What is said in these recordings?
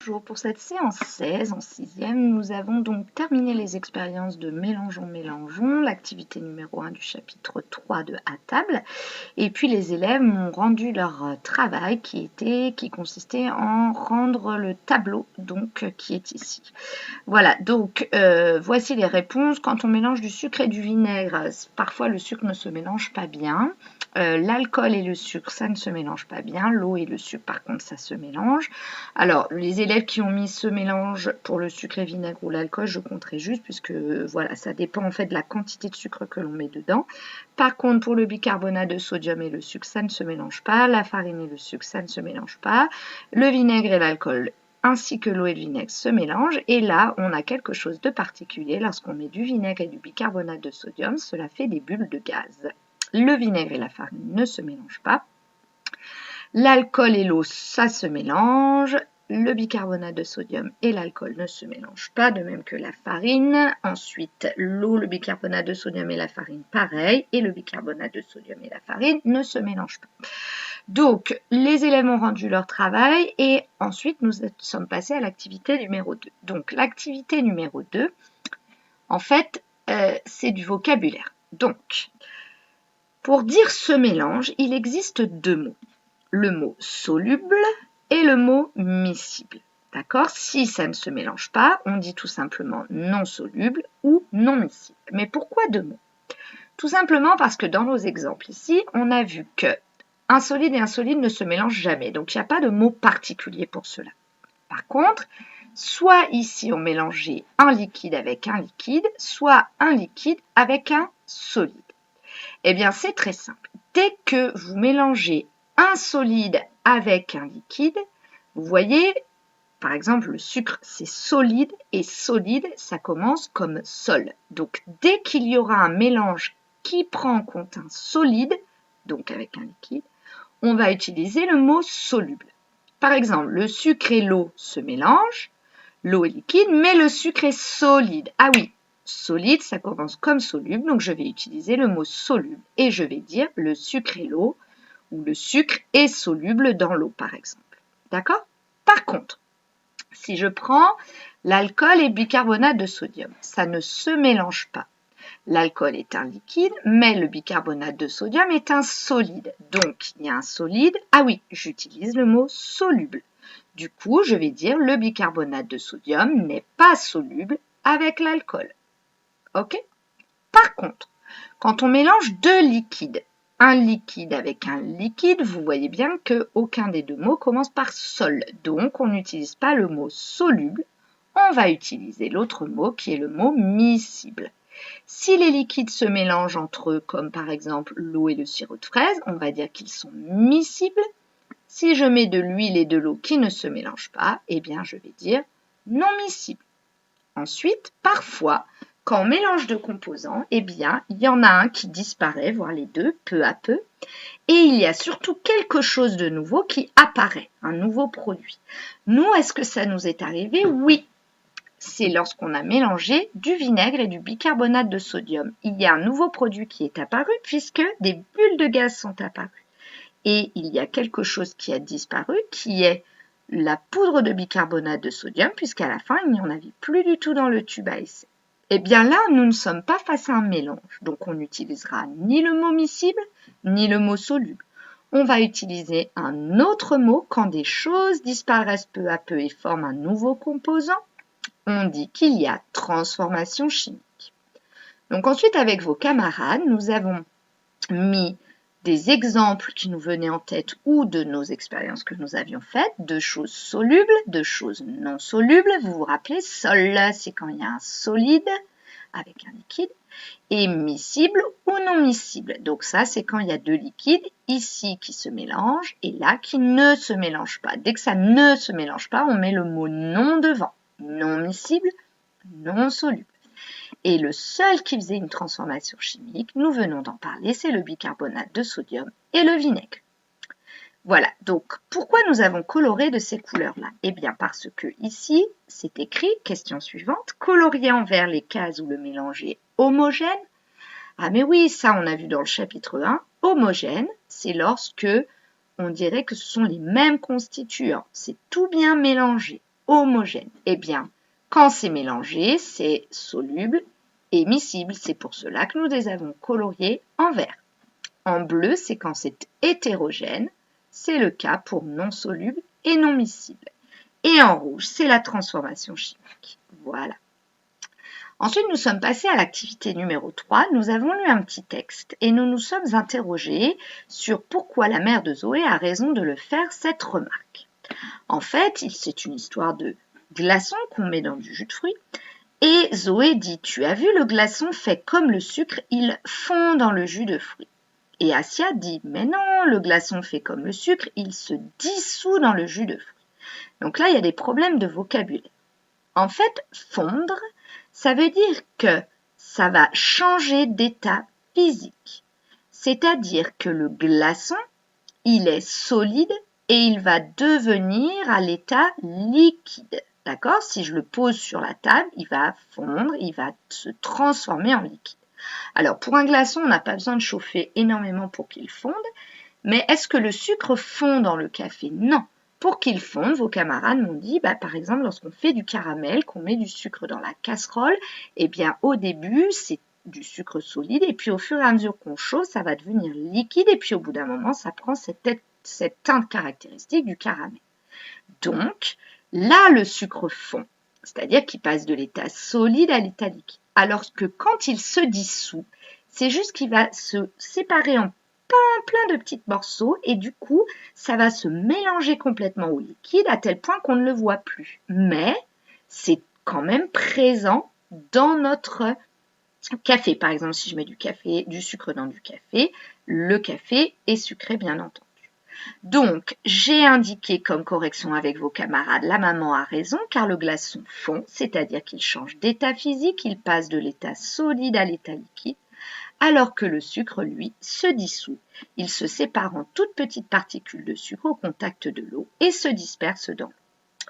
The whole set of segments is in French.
Bonjour, pour cette séance 16 en 6e, nous avons donc terminé les expériences de Mélangeons, l'activité numéro 1 du chapitre 3 de À table. Et puis les élèves m'ont rendu leur travail qui consistait en rendre le tableau qui est ici. Voilà, donc voici les réponses. Quand on mélange du sucre et du vinaigre, parfois le sucre ne se mélange pas bien. L'alcool et le sucre, ça ne se mélange pas bien. L'eau et le sucre, par contre, ça se mélange. Alors, les élèves qui ont mis ce mélange pour le sucre et vinaigre ou l'alcool, je compterai juste puisque voilà, ça dépend en fait de la quantité de sucre que l'on met dedans. Par contre, pour le bicarbonate de sodium et le sucre, ça ne se mélange pas. La farine et le sucre, ça ne se mélange pas. Le vinaigre et l'alcool, ainsi que l'eau et le vinaigre se mélangent. Et là, on a quelque chose de particulier. Lorsqu'on met du vinaigre et du bicarbonate de sodium, cela fait des bulles de gaz. Le vinaigre et la farine ne se mélangent pas. L'alcool et l'eau, ça se mélange. Le bicarbonate de sodium et l'alcool ne se mélangent pas, de même que la farine. Ensuite, l'eau, le bicarbonate de sodium et la farine, pareil. Et le bicarbonate de sodium et la farine ne se mélangent pas. Donc, les élèves ont rendu leur travail et ensuite, nous sommes passés à l'activité numéro 2. Donc, l'activité numéro 2, en fait, c'est du vocabulaire. Donc, pour dire ce mélange, il existe deux mots. Le mot soluble et le mot miscible. D'accord? Si ça ne se mélange pas, on dit tout simplement non soluble ou non miscible. Mais pourquoi deux mots? Tout simplement parce que dans nos exemples ici, on a vu que un solide et un solide ne se mélangent jamais. Donc, il n'y a pas de mot particulier pour cela. Par contre, soit ici, on mélangeait un liquide avec un liquide, soit un liquide avec un solide. Eh bien, c'est très simple. Dès que vous mélangez un solide avec un liquide, vous voyez, par exemple, le sucre, c'est solide et solide, ça commence comme sol. Donc, dès qu'il y aura un mélange qui prend en compte un solide, donc avec un liquide, on va utiliser le mot soluble. Par exemple, le sucre et l'eau se mélangent, l'eau est liquide, mais le sucre est solide. Ah oui, solide, ça commence comme soluble, donc je vais utiliser le mot soluble et je vais dire le sucre et l'eau ou le sucre est soluble dans l'eau, par exemple. D'accord? Par contre, si je prends l'alcool et le bicarbonate de sodium, ça ne se mélange pas. L'alcool est un liquide, mais le bicarbonate de sodium est un solide. Donc, il y a un solide. Ah oui, j'utilise le mot soluble. Du coup, je vais dire le bicarbonate de sodium n'est pas soluble avec l'alcool. OK? Par contre, quand on mélange deux liquides, un liquide avec un liquide, vous voyez bien qu'aucun des deux mots commence par sol. Donc, on n'utilise pas le mot soluble, on va utiliser l'autre mot qui est le mot miscible. Si les liquides se mélangent entre eux, comme par exemple l'eau et le sirop de fraise, on va dire qu'ils sont miscibles. Si je mets de l'huile et de l'eau qui ne se mélangent pas, eh bien je vais dire non miscible. Ensuite, parfois, quand on mélange deux composants, eh bien, il y en a un qui disparaît, voire les deux, peu à peu. Et il y a surtout quelque chose de nouveau qui apparaît, un nouveau produit. Nous, est-ce que ça nous est arrivé? Oui. C'est lorsqu'on a mélangé du vinaigre et du bicarbonate de sodium. Il y a un nouveau produit qui est apparu puisque des bulles de gaz sont apparues. Et il y a quelque chose qui a disparu qui est la poudre de bicarbonate de sodium puisqu'à la fin, il n'y en avait plus du tout dans le tube à essai. Eh bien là, nous ne sommes pas face à un mélange. Donc on n'utilisera ni le mot miscible ni le mot soluble. On va utiliser un autre mot quand des choses disparaissent peu à peu et forment un nouveau composant. On dit qu'il y a transformation chimique. Donc ensuite, avec vos camarades, nous avons mis des exemples qui nous venaient en tête ou de nos expériences que nous avions faites, de choses solubles, de choses non solubles. Vous vous rappelez, sol, c'est quand il y a un solide avec un liquide, et miscible ou non miscible. Donc ça, c'est quand il y a deux liquides, ici qui se mélangent et là qui ne se mélangent pas. Dès que ça ne se mélange pas, on met le mot non devant. Non miscible, non soluble. Et le seul qui faisait une transformation chimique, nous venons d'en parler, c'est le bicarbonate de sodium et le vinaigre. Voilà, donc pourquoi nous avons coloré de ces couleurs-là? Eh bien parce que ici, c'est écrit, question suivante, colorier en vert les cases où le mélange est homogène. Ah mais oui, ça on a vu dans le chapitre 1, homogène, c'est lorsque on dirait que ce sont les mêmes constituants, c'est tout bien mélangé. homogène. Eh bien, quand c'est mélangé, c'est soluble et miscible. C'est pour cela que nous les avons coloriés en vert. En bleu, c'est quand c'est hétérogène. C'est le cas pour non soluble et non miscible. Et en rouge, c'est la transformation chimique. Voilà. Ensuite, nous sommes passés à l'activité numéro 3. Nous avons lu un petit texte et nous nous sommes interrogés sur pourquoi la mère de Zoé a raison de le faire, cette remarque. En fait, c'est une histoire de glaçon qu'on met dans du jus de fruits. Et Zoé dit, tu as vu, le glaçon fait comme le sucre, il fond dans le jus de fruits. Et Assia dit, mais non, le glaçon fait comme le sucre, il se dissout dans le jus de fruits. Donc là, il y a des problèmes de vocabulaire. En fait, fondre, ça veut dire que ça va changer d'état physique. C'est-à-dire que le glaçon, il est solide et il va devenir à l'état liquide. D'accord? Si je le pose sur la table, il va fondre, il va se transformer en liquide. Alors, pour un glaçon, on n'a pas besoin de chauffer énormément pour qu'il fonde. Mais est-ce que le sucre fond dans le café? Non. Pour qu'il fonde, vos camarades m'ont dit, par exemple, lorsqu'on fait du caramel, qu'on met du sucre dans la casserole, eh bien, au début, c'est du sucre solide, et puis au fur et à mesure qu'on chauffe, ça va devenir liquide, et puis au bout d'un moment, ça prend cette teinte caractéristique du caramel. Donc, là, le sucre fond, c'est-à-dire qu'il passe de l'état solide à l'état liquide. Alors que quand il se dissout, c'est juste qu'il va se séparer en plein de petits morceaux et du coup, ça va se mélanger complètement au liquide à tel point qu'on ne le voit plus. Mais c'est quand même présent dans notre café. Par exemple, si je mets du sucre dans du café, le café est sucré, bien entendu. Donc, j'ai indiqué comme correction avec vos camarades, la maman a raison, car le glaçon fond, c'est-à-dire qu'il change d'état physique, il passe de l'état solide à l'état liquide, alors que le sucre, lui, se dissout. Il se sépare en toutes petites particules de sucre au contact de l'eau et se disperse dans l'eau.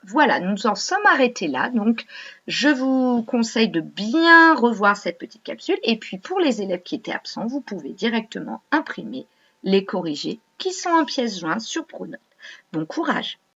Voilà, nous en sommes arrêtés là, donc je vous conseille de bien revoir cette petite capsule, et puis pour les élèves qui étaient absents, vous pouvez directement imprimer les corrigés qui sont en pièces jointes sur Pronote. Bon courage!